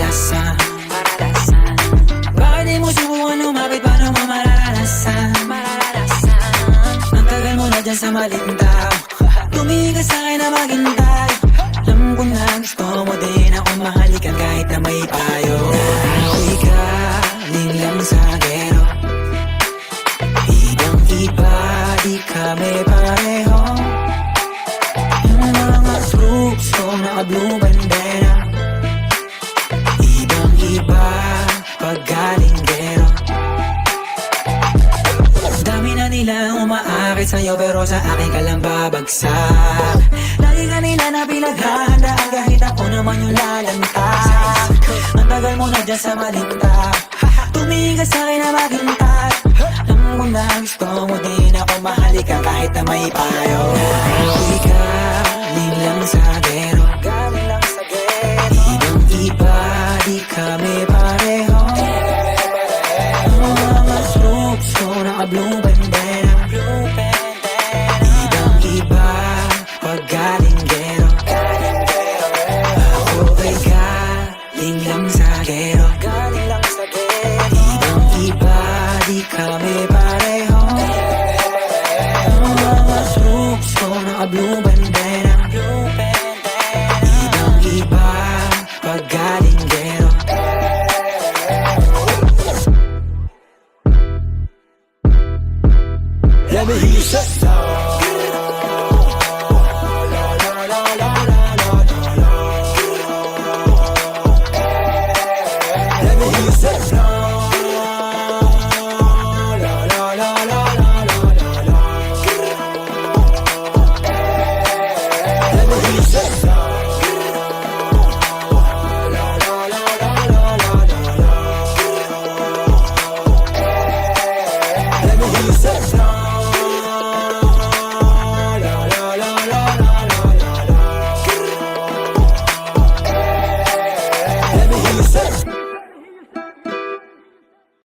maranasan. Bakit di mo subukan lumapit, paano mo maranasan? Ang tagal mo na dyan sa maling tao, tumingin ka sa'kin na maghintay. Alam ko na gusto mo din akong mahalikan kahit na may payo. Ako'y galing lang sa gero, ibang iba, di kami pareho. Yung mga troops ko naka-blue bandera, ibang iba pag galing gero. Dami na nilang umaakit sa'yo pero sa akin ka lang babagsak. Lagi ka nila na pinaghahandaan kahit ako naman yung lalantag. Ang tagal mo na dyan sa maling tao, tumingin ka sa'kin na maghintay. Alam mo na gusto mo din ako mahalikan kahit na may payo. Ako'y galing lang sa gero, ibang iba, di kami pareho. Yung mga troops ko naka-blue bandera, ibang iba pag galing gero. Ako'y galing lang sa gero, ibang iba, di kami pareho. Yung mga troops ko naka-blue bandera, ibang iba pag galing gero. Let me hear you say so. Let me hear you say so. Let me hear you say so. Let me hear you say so.